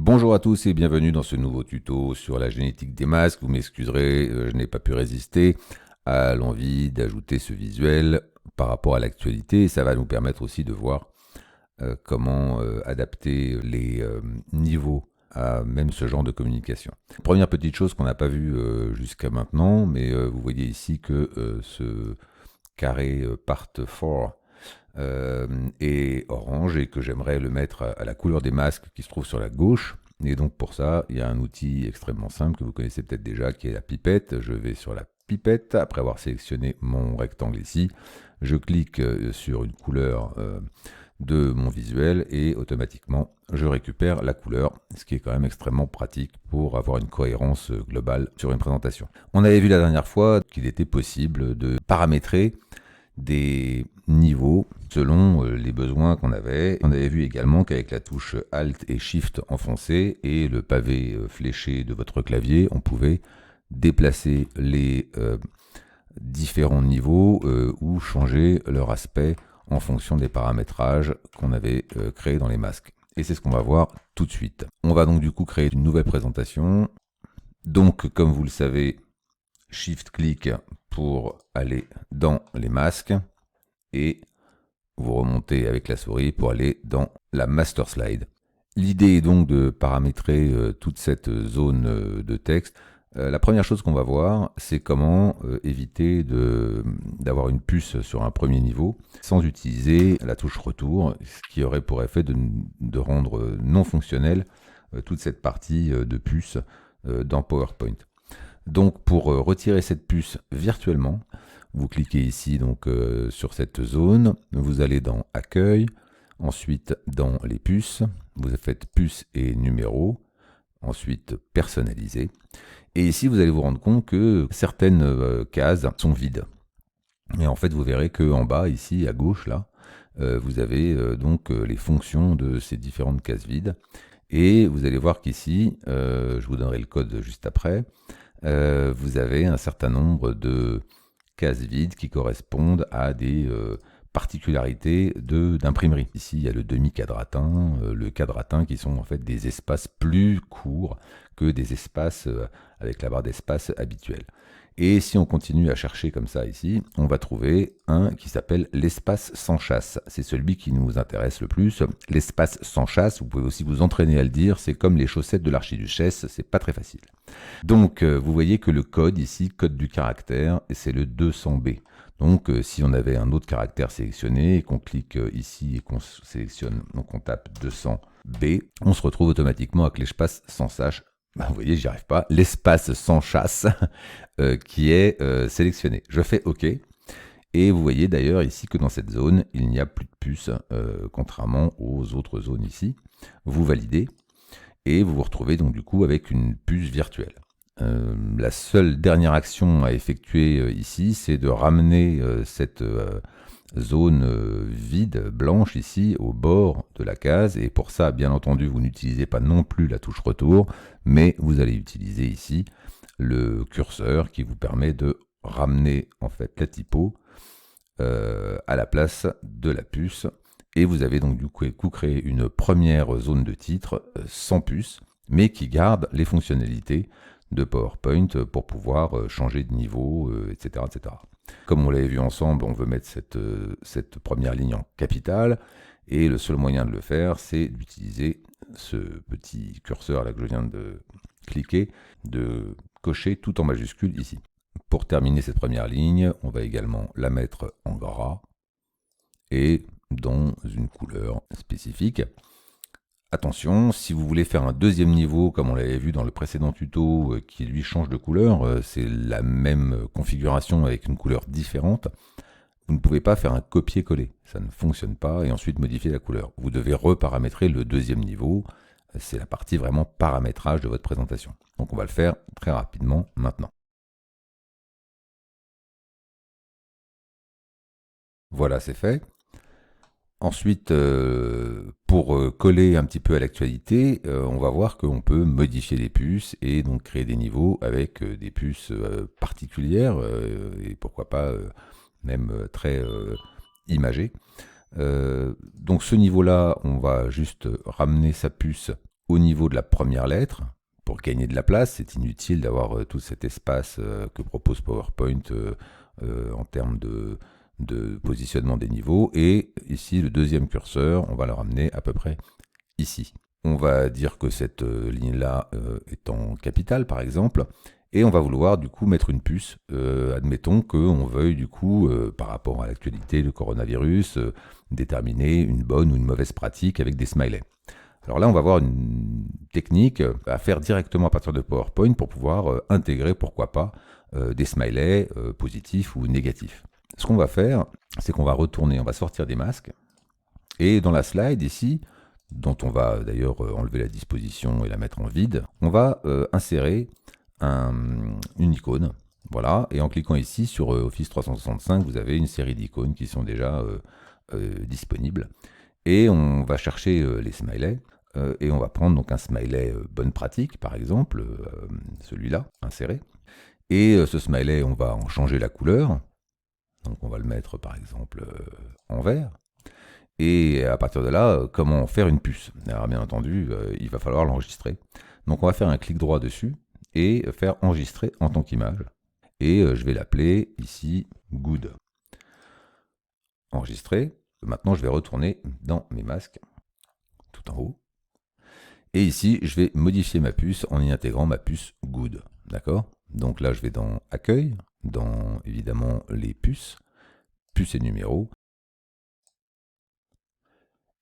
Bonjour à tous et bienvenue dans ce nouveau tuto sur la génétique des masques. Vous m'excuserez, je n'ai pas pu résister à l'envie d'ajouter ce visuel par rapport à l'actualité et ça va nous permettre aussi de voir comment adapter les niveaux à même ce genre de communication. Première petite chose qu'on n'a pas vue jusqu'à maintenant, mais vous voyez ici que ce carré part 4 est orange et que j'aimerais le mettre à la couleur des masques qui se trouve sur la gauche. Et donc pour ça, il y a un outil extrêmement simple que vous connaissez peut-être déjà qui est la pipette. Je vais sur la pipette, après avoir sélectionné mon rectangle ici, je clique sur une couleur de mon visuel et automatiquement je récupère la couleur, ce qui est quand même extrêmement pratique pour avoir une cohérence globale sur une présentation. On avait vu la dernière fois qu'il était possible de paramétrer des niveaux selon les besoins qu'on avait. On avait vu également qu'avec la touche Alt et Shift enfoncée et le pavé fléché de votre clavier, on pouvait déplacer les différents niveaux ou changer leur aspect en fonction des paramétrages qu'on avait créés dans les masques. Et c'est ce qu'on va voir tout de suite. On va donc du coup créer une nouvelle présentation. Donc comme vous le savez, Shift-clic pour aller dans les masques et vous remontez avec la souris pour aller dans la master slide. L'idée est donc de paramétrer toute cette zone de texte. La première chose qu'on va voir, c'est comment éviter d'avoir une puce sur un premier niveau sans utiliser la touche retour, ce qui aurait pour effet de rendre non fonctionnelle toute cette partie de puce dans PowerPoint. Donc pour retirer cette puce virtuellement, vous cliquez ici donc sur cette zone, vous allez dans Accueil, ensuite dans les puces, vous faites puce et numéro, ensuite personnaliser. Et ici vous allez vous rendre compte que certaines cases sont vides. Et en fait vous verrez qu'en bas ici à gauche là, vous avez donc les fonctions de ces différentes cases vides. Et vous allez voir qu'ici, je vous donnerai le code juste après, vous avez un certain nombre de cases vides qui correspondent à des particularités d'imprimerie. Ici, il y a le demi-quadratin, le quadratin qui sont en fait des espaces plus courts que des espaces avec la barre d'espace habituelle. Et si on continue à chercher comme ça ici, on va trouver un qui s'appelle l'espace sans chasse. C'est celui qui nous intéresse le plus. L'espace sans chasse, vous pouvez aussi vous entraîner à le dire, c'est comme les chaussettes de l'archiduchesse, c'est pas très facile. Donc vous voyez que le code ici, code du caractère, c'est le 200B. Donc si on avait un autre caractère sélectionné et qu'on clique ici et qu'on sélectionne, donc on tape 200B, on se retrouve automatiquement avec l'espace sans chasse. Vous voyez, j'y arrive pas. L'espace sans chasse qui est sélectionné. Je fais OK. Et vous voyez d'ailleurs ici que dans cette zone, il n'y a plus de puce, contrairement aux autres zones ici. Vous validez et vous vous retrouvez donc du coup avec une puce virtuelle. La seule dernière action à effectuer ici, c'est de ramener cette zone vide, blanche ici, au bord de la case. Et pour ça, bien entendu, vous n'utilisez pas non plus la touche retour, mais vous allez utiliser ici le curseur qui vous permet de ramener en fait la typo à la place de la puce. Et vous avez donc du coup créé une première zone de titre sans puce, mais qui garde les fonctionnalités de PowerPoint pour pouvoir changer de niveau, etc., etc. Comme on l'avait vu ensemble, on veut mettre cette première ligne en capitale, et le seul moyen de le faire, c'est d'utiliser ce petit curseur là que je viens de cliquer, de cocher tout en majuscule ici. Pour terminer cette première ligne, on va également la mettre en gras, et dans une couleur spécifique. Attention, si vous voulez faire un deuxième niveau, comme on l'avait vu dans le précédent tuto, qui lui change de couleur, c'est la même configuration avec une couleur différente, vous ne pouvez pas faire un copier-coller, ça ne fonctionne pas, et ensuite modifier la couleur. Vous devez reparamétrer le deuxième niveau, c'est la partie vraiment paramétrage de votre présentation. Donc on va le faire très rapidement maintenant. Voilà, c'est fait. Ensuite, pour coller un petit peu à l'actualité, on va voir qu'on peut modifier les puces et donc créer des niveaux avec des puces particulières et pourquoi pas même très imagées. Donc ce niveau-là, on va juste ramener sa puce au niveau de la première lettre. Pour gagner de la place, c'est inutile d'avoir tout cet espace que propose PowerPoint en termes de positionnement des niveaux. Et ici, le deuxième curseur, on va le ramener à peu près ici. On va dire que cette ligne-là est en capitale, par exemple, et on va vouloir du coup mettre une puce. Admettons qu'on veuille du coup, par rapport à l'actualité du coronavirus, déterminer une bonne ou une mauvaise pratique avec des smileys. Alors là, on va avoir une technique à faire directement à partir de PowerPoint pour pouvoir intégrer, pourquoi pas, des smileys positifs ou négatifs. Ce qu'on va faire, c'est qu'on va retourner, on va sortir des masques, et dans la slide ici, dont on va d'ailleurs enlever la disposition et la mettre en vide, on va insérer une icône. Voilà, et en cliquant ici sur Office 365, vous avez une série d'icônes qui sont déjà disponibles. Et on va chercher les smileys, et on va prendre donc un smiley bonne pratique, par exemple, celui-là, inséré. Et ce smiley, on va en changer la couleur. Donc on va le mettre par exemple en vert. Et à partir de là, comment faire une puce? Alors bien entendu, il va falloir l'enregistrer. Donc on va faire un clic droit dessus et faire enregistrer en tant qu'image. Et je vais l'appeler ici good. Enregistrer. Maintenant je vais retourner dans mes masques, tout en haut. Et ici, je vais modifier ma puce en y intégrant ma puce good. D'accord? Donc là, je vais dans accueil, dans évidemment les puces et numéros.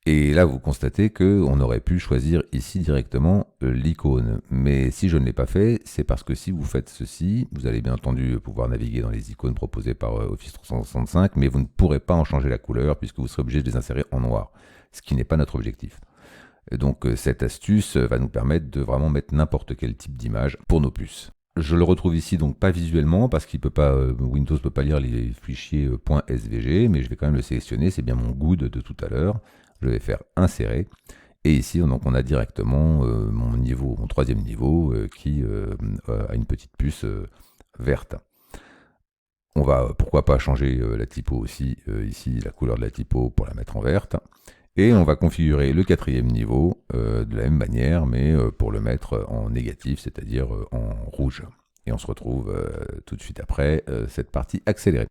Et là, vous constatez qu'on aurait pu choisir ici directement l'icône. Mais si je ne l'ai pas fait, c'est parce que si vous faites ceci, vous allez bien entendu pouvoir naviguer dans les icônes proposées par Office 365, mais vous ne pourrez pas en changer la couleur puisque vous serez obligé de les insérer en noir, ce qui n'est pas notre objectif. Donc cette astuce va nous permettre de vraiment mettre n'importe quel type d'image pour nos puces. Je le retrouve ici donc pas visuellement parce qu'il peut pas, Windows ne peut pas lire les fichiers .svg, mais je vais quand même le sélectionner, c'est bien mon good de tout à l'heure. Je vais faire insérer. Et ici, donc, on a directement mon troisième niveau qui a une petite puce verte. On va, pourquoi pas, changer la typo aussi, ici, la couleur de la typo pour la mettre en verte. Et on va configurer le quatrième niveau de la même manière, mais pour le mettre en négatif, c'est-à-dire en rouge. Et on se retrouve tout de suite après cette partie accélérée.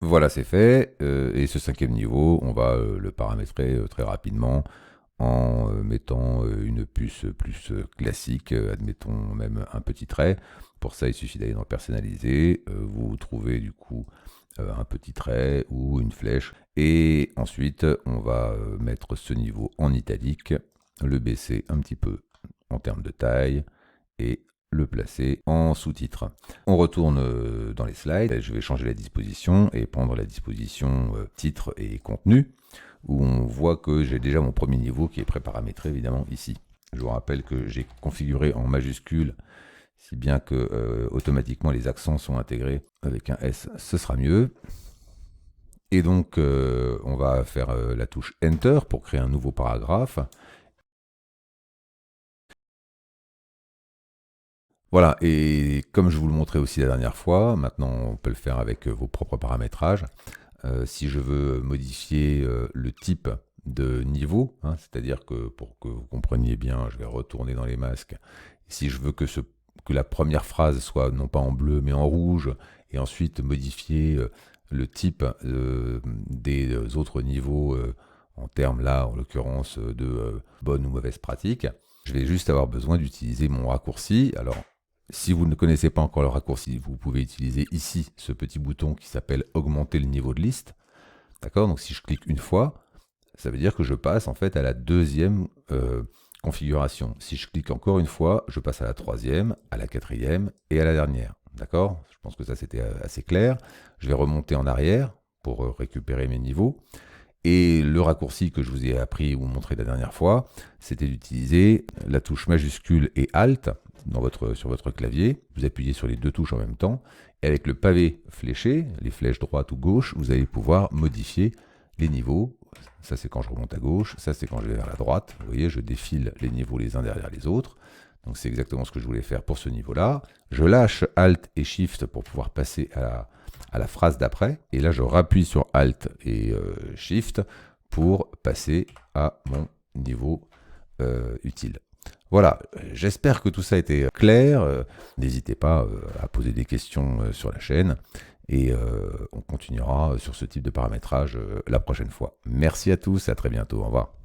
Voilà, c'est fait. Et ce cinquième niveau, on va le paramétrer très rapidement en mettant une puce plus classique, admettons même un petit trait. Pour ça, il suffit d'aller dans personnaliser. Vous trouvez du coup un petit trait ou une flèche. Et ensuite, on va mettre ce niveau en italique, le baisser un petit peu en termes de taille et le placer en sous-titre. On retourne dans les slides, je vais changer la disposition et prendre la disposition titre et contenu, où on voit que j'ai déjà mon premier niveau qui est préparamétré évidemment ici. Je vous rappelle que j'ai configuré en majuscule, si bien que automatiquement les accents sont intégrés avec un S, ce sera mieux. Et donc on va faire la touche Enter pour créer un nouveau paragraphe. Voilà, et comme je vous le montrais aussi la dernière fois, maintenant on peut le faire avec vos propres paramétrages. Si je veux modifier le type de niveau, hein, c'est-à-dire que pour que vous compreniez bien, je vais retourner dans les masques. Si je veux que la première phrase soit non pas en bleu mais en rouge, et ensuite modifier le type des autres niveaux en termes là, en l'occurrence, de bonne ou mauvaise pratique, je vais juste avoir besoin d'utiliser mon raccourci. Alors, si vous ne connaissez pas encore le raccourci, vous pouvez utiliser ici ce petit bouton qui s'appelle augmenter le niveau de liste. D'accord? Donc si je clique une fois, ça veut dire que je passe en fait à la deuxième configuration. Si je clique encore une fois, je passe à la troisième, à la quatrième et à la dernière. D'accord? Je pense que ça c'était assez clair. Je vais remonter en arrière pour récupérer mes niveaux. Et le raccourci que je vous ai appris ou montré la dernière fois, c'était d'utiliser la touche majuscule et Alt sur votre clavier. Vous appuyez sur les deux touches en même temps. Et avec le pavé fléché, les flèches droite ou gauche, vous allez pouvoir modifier les niveaux. Ça, c'est quand je remonte à gauche. Ça, c'est quand je vais vers la droite. Vous voyez, je défile les niveaux les uns derrière les autres. Donc c'est exactement ce que je voulais faire pour ce niveau-là. Je lâche Alt et Shift pour pouvoir passer à la phrase d'après. Et là, je rappuie sur Alt et Shift pour passer à mon niveau utile. Voilà, j'espère que tout ça a été clair. N'hésitez pas à poser des questions sur la chaîne et on continuera sur ce type de paramétrage la prochaine fois. Merci à tous, à très bientôt, au revoir.